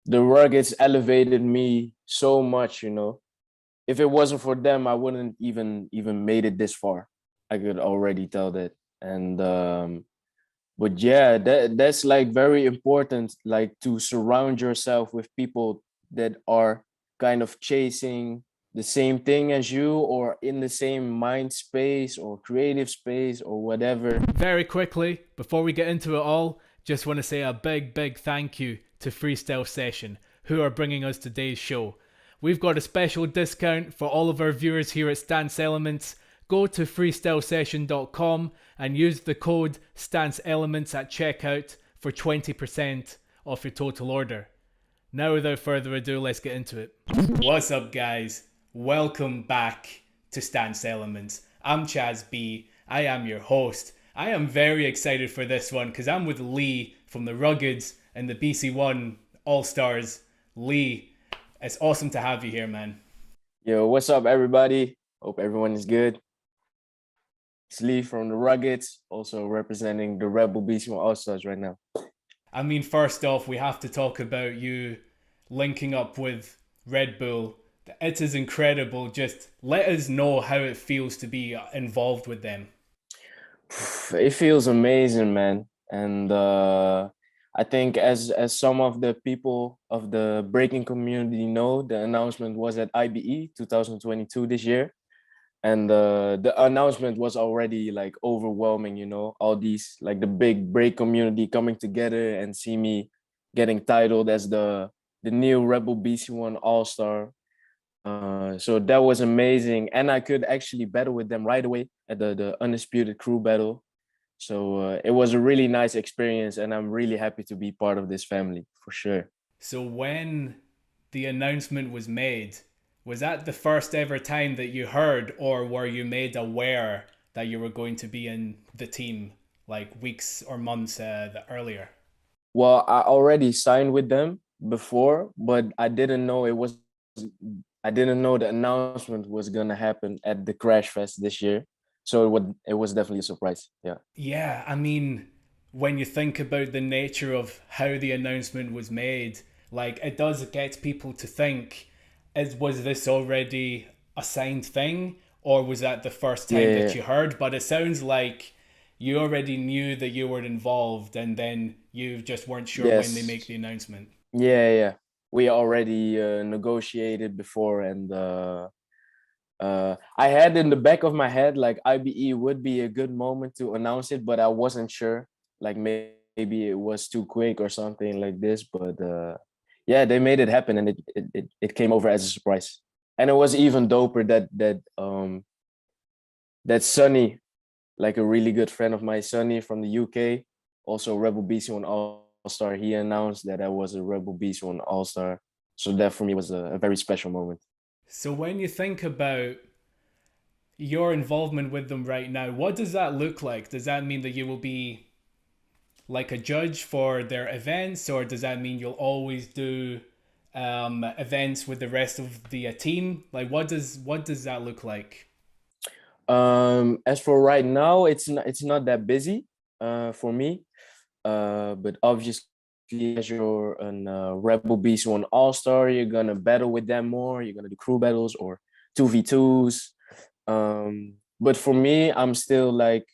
the Ruggeds elevated me so much, you know. If it wasn't for them, I wouldn't even made it this far. I could already tell that. And but yeah, that's like very important, like to surround yourself with people that are kind of chasing the same thing as you or in the same mind space or creative space or whatever. Very quickly, before we get into it all, just want to say a big thank you to Freestyle Session, who are bringing us today's show. We've got a special discount for all of our viewers here at Stance Elements. Go to freestylesession.com and use the code Stance Elements at checkout for 20% off your total order. Now, without further ado, let's get into it. What's up, guys? Welcome back to Stance Elements. I'm Chaz B. I am your host. I am very excited for this one because I'm with Lee from the Ruggeds and the BC1 All Stars. Lee, it's awesome to have you here, man. Yo, what's up, everybody? Hope everyone is good. It's Lee from the Ruggeds, also representing the Rebel BC1 All Stars right now. I mean, first off, we have to talk about you linking up with Red Bull. It is incredible. Just let us know how it feels to be involved with them. It feels amazing, man. And I think as some of the people of the breaking community know, the announcement was at IBE 2022 this year. And the announcement was already like overwhelming, you know, all these like the big break community coming together and see me getting titled as the new Rebel BC1 All-Star. So that was amazing. And I could actually battle with them right away at the Undisputed Crew battle. So it was a really nice experience, and I'm really happy to be part of this family for sure. So when the announcement was that the first ever time that you heard, or were you made aware that you were going to be in the team like weeks or months earlier? Well, I already signed with them before, but I didn't know the announcement was gonna happen at the Crash Fest this year. So it was definitely a surprise. Yeah. Yeah, I mean, when you think about the nature of how the announcement was made, like it does get people to think, was this already a signed thing, or was that the first time Yeah. that you heard? But it sounds like you already knew that you were involved, and then you just weren't sure when they make Yes. the announcement. Yeah. We already negotiated before, and I had in the back of my head like IBE would be a good moment to announce it, but I wasn't sure. Like maybe it was too quick or something like this. But yeah, they made it happen, and it came over as a surprise. And it was even doper that Sunny, like a really good friend of mine, Sunny from the UK, also Rebel BC1 All Star. He announced that I was a Rebel BC1 All Star. So that for me was a very special moment. So when you think about your involvement with them right now, what does that look like? Does that mean that you will be like a judge for their events, or does that mean you'll always do events with the rest of the team? Like, what does that look like? As for right now, it's not that busy for me. But obviously, as you're an Rebel Beast One All Star, you're gonna battle with them more. You're gonna do crew battles or 2v2s. But for me, I'm still like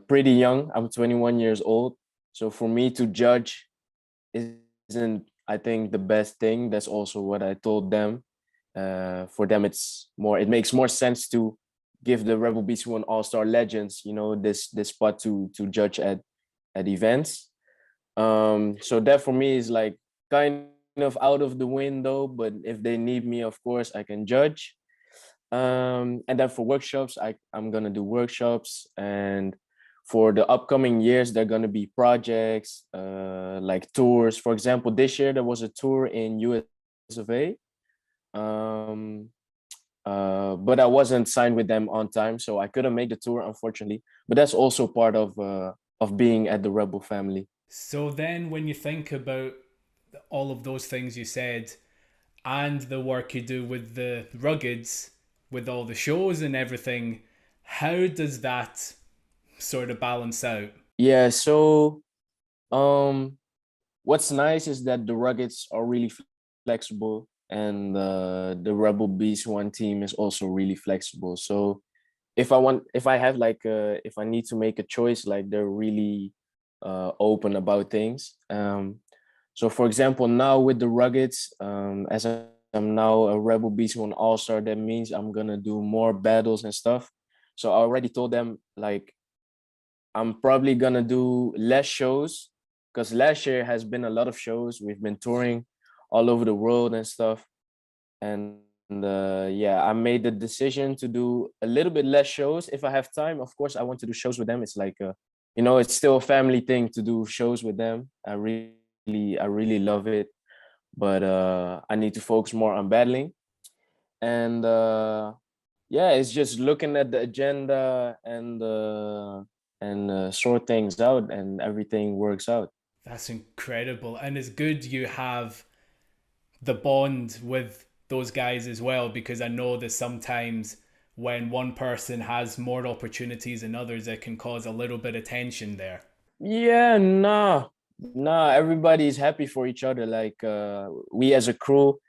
pretty young. I'm 21 years old, so for me to judge isn't, I think, the best thing. That's also what I told them. For them, it makes more sense to give the Rebel Beast One All Star legends, you know, this spot to judge at events. So that for me is like kind of out of the window, but if they need me, of course, I can judge. And then for workshops, I'm gonna do workshops, and for the upcoming years, there are gonna be projects, like tours. For example, this year there was a tour in US of A. Um, but I wasn't signed with them on time, so I couldn't make the tour, unfortunately. But that's also part of being at the Rebel family. So then, when you think about all of those things you said, and the work you do with the Ruggeds, with all the shows and everything, how does that sort of balance out? Yeah, so um what's nice is that the Ruggeds are really flexible, and the Rebel Beast one team is also really flexible. So if I have like if I need to make a choice, like they're really open about things. So for example, now with the Ruggeds, as I'm now a Rebel Beast one All Star, that means I'm gonna do more battles and stuff. So I already told them like I'm probably gonna do less shows because last year has been a lot of shows. We've been touring all over the world and stuff. And yeah, I made the decision to do a little bit less shows. If I have time, of course, I want to do shows with them. It's like it's still a family thing to do shows with them. I really love it. But I need to focus more on battling. And yeah, it's just looking at the agenda and sort things out, and everything works out. That's incredible. And it's good you have the bond with those guys as well, because I know that sometimes when one person has more opportunities than others, it can cause a little bit of tension there. Yeah, nah, everybody's happy for each other. Like we as a crew,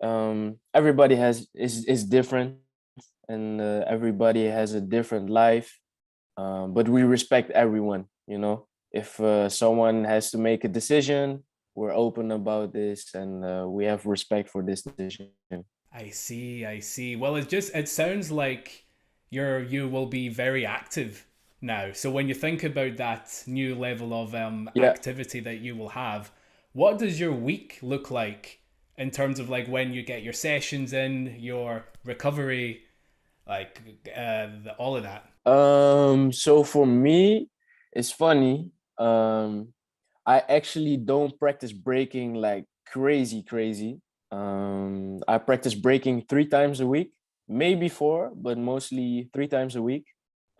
everybody is different, and everybody has a different life. But we respect everyone, you know. If someone has to make a decision, we're open about this, and we have respect for this decision. I see, I see. Well, it sounds like you will be very active now. So when you think about that new level of Yeah. activity that you will have, what does your week look like in terms of like when you get your sessions in, your recovery, like all of that? So for me, it's funny. I actually don't practice breaking like crazy. I practice breaking 3 times a week, maybe four, but mostly 3 times a week.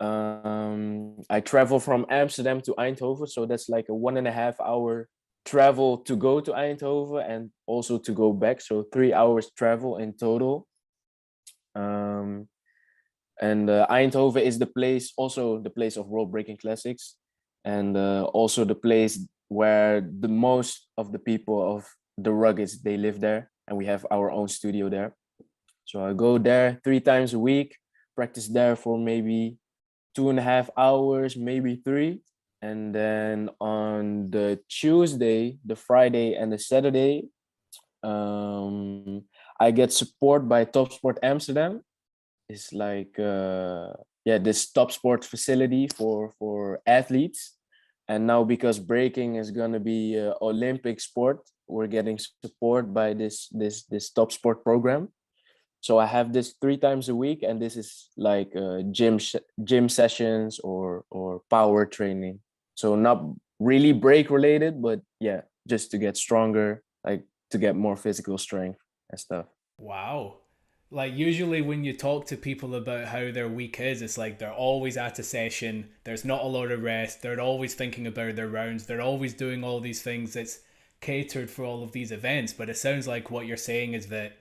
I travel from Amsterdam to Eindhoven, so that's like a 1.5 hour travel to go to Eindhoven and also to go back. So 3 hours travel in total. Um, and Eindhoven is the place, also the place of World Breaking Classics, and also the place where the most of the people of the Ruggeds they live there, and we have our own studio there. So I go there 3 times a week, practice there for maybe 2.5 hours, maybe three, and then on the Tuesday, the Friday, and the Saturday, I get support by Top Sport Amsterdam. It's like yeah, this top sport facility for athletes. And now because breaking is gonna be Olympic sport, we're getting support by this top sport program. So I have this 3 times a week, and this is like gym sessions or power training. So not really break related, but yeah, just to get stronger, like to get more physical strength and stuff. Wow. Like usually when you talk to people about how their week is, it's like they're always at a session, there's not a lot of rest, they're always thinking about their rounds, they're always doing all these things that's catered for all of these events. But it sounds like what you're saying is that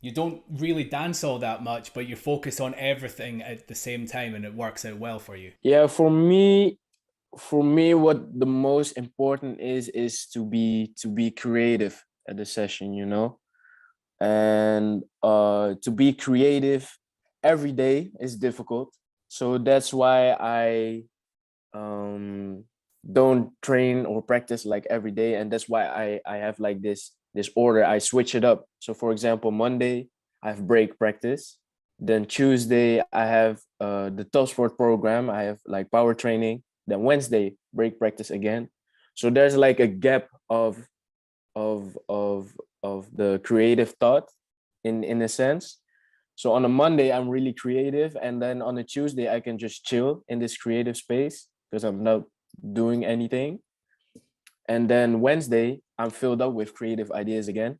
you don't really dance all that much, but you focus on everything at the same time and it works out well for you. Yeah, for me what the most important is to be creative at the session, you know. And to be creative every day is difficult, so that's why I um don't train or practice like every day, and that's why I have like this order. I switch it up. So for example, Monday I have break practice, then Tuesday I have the top sport program, I have like power training, then Wednesday break practice again. So there's like a gap of of the creative thought in a sense. So on a Monday I'm really creative, and then on a Tuesday I can just chill in this creative space because I'm not doing anything. And then Wednesday I'm filled up with creative ideas again.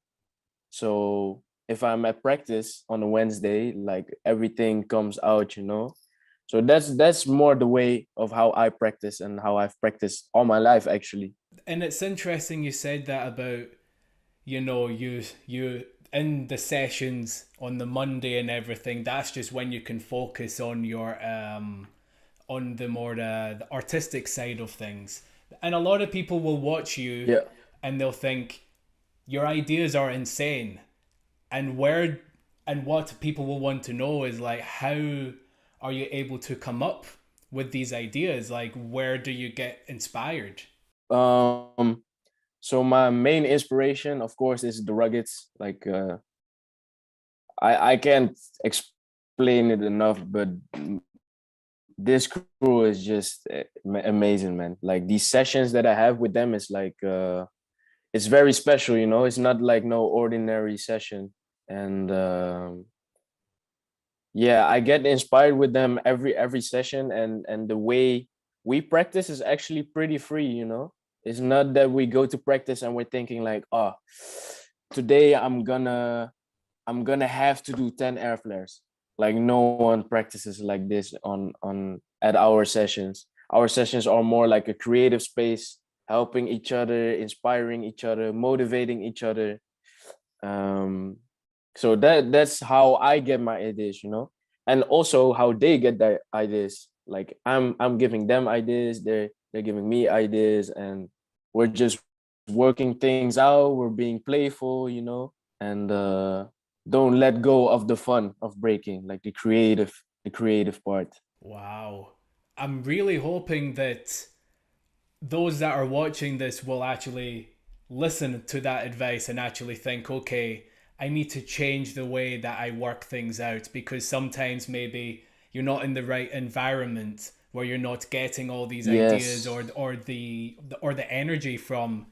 So if I'm at practice on a Wednesday, like everything comes out, you know. So that's more the way of how I practice and how I've practiced all my life actually. And it's interesting you said that about, you in the sessions on the Monday and everything, that's just when you can focus on your on the more the artistic side of things. And a lot of people will watch you Yeah. and they'll think your ideas are insane. And what people will want to know is like, how are you able to come up with these ideas? Like, where do you get inspired? Um, so my main inspiration, of course, is the Ruggeds. Like I can't explain it enough, but this crew is just amazing, man. Like these sessions that I have with them is like it's very special, you know. It's not like no ordinary session, and yeah, I get inspired with them every session, and the way we practice is actually pretty free, you know. It's not that we go to practice and we're thinking like, oh, today I'm gonna have to do 10 air flares. Like no one practices like this on at our sessions. Our sessions are more like a creative space, helping each other, inspiring each other, motivating each other. Um, so that's how I get my ideas, you know, and also how they get their ideas. Like I'm giving them ideas, they're giving me ideas, and we're just working things out. We're being playful, you know, and don't let go of the fun of breaking, like the creative part. Wow. I'm really hoping that those that are watching this will actually listen to that advice and actually think, okay, I need to change the way that I work things out, because sometimes maybe you're not in the right environment where you're not getting all these ideas, Yes. or the energy from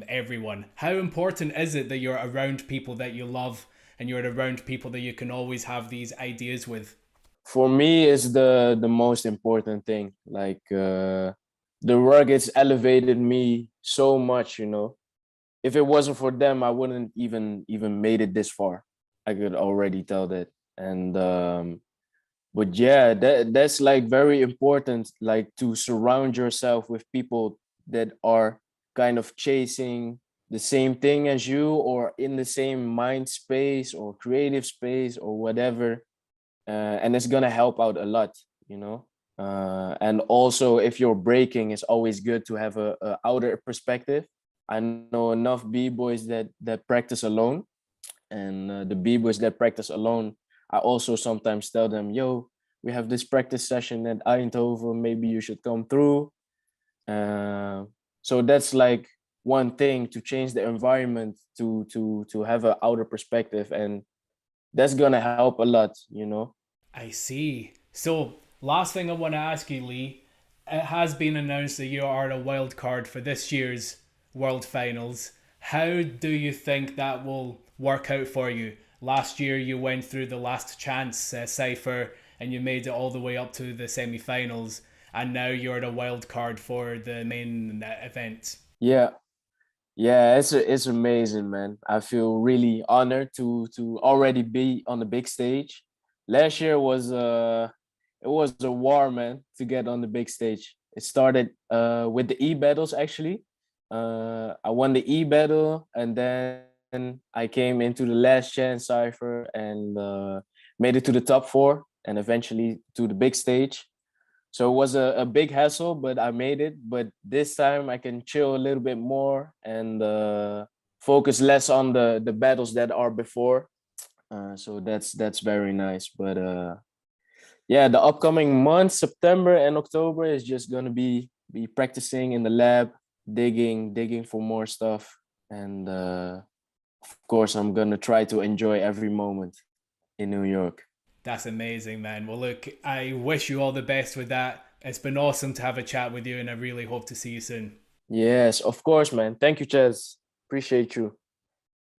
everyone. How important is it that you're around people that you love and you're around people that you can always have these ideas with? For me is the most important thing. Like the Ruggeds elevated me so much, you know. If it wasn't for them, I wouldn't even made it this far. I could already tell that. And but yeah, that's like very important, like to surround yourself with people that are kind of chasing the same thing as you, or in the same mind space or creative space or whatever. And it's gonna help out a lot, you know. And also, if you're breaking, it's always good to have a outer perspective. I know enough b-boys that practice alone, and the b-boys that practice alone, I also sometimes tell them, yo, we have this practice session at Eindhoven, maybe you should come through. uh, so that's like one thing, to change the environment, to have an outer perspective, and that's gonna help a lot, you know. I see. So, last thing I want to ask you, Lee. It has been announced that you are a wild card for this year's World Finals. How do you think that will work out for you? Last year, you went through the last chance cipher and you made it all the way up to the semi finals, and now you're the wild card for the main event. Yeah. Yeah, it's amazing, man. I feel really honored to already be on the big stage. Last year was it was a war, man, to get on the big stage. It started with the e battles actually. I won the e battle, and then I came into the last chance cipher and made it to the top four, and eventually to the big stage. So it was a big hassle, but I made it. But this time I can chill a little bit more and focus less on the battles that are before. So that's very nice. But yeah, the upcoming months, September and October, is just gonna be practicing in the lab, digging for more stuff, and of course I'm gonna try to enjoy every moment in New York. That's amazing, man. Well, look, I wish you all the best with that. It's been awesome to have a chat with you, and I really hope to see you soon. Yes, of course, man. Thank you, Chaz. Appreciate you.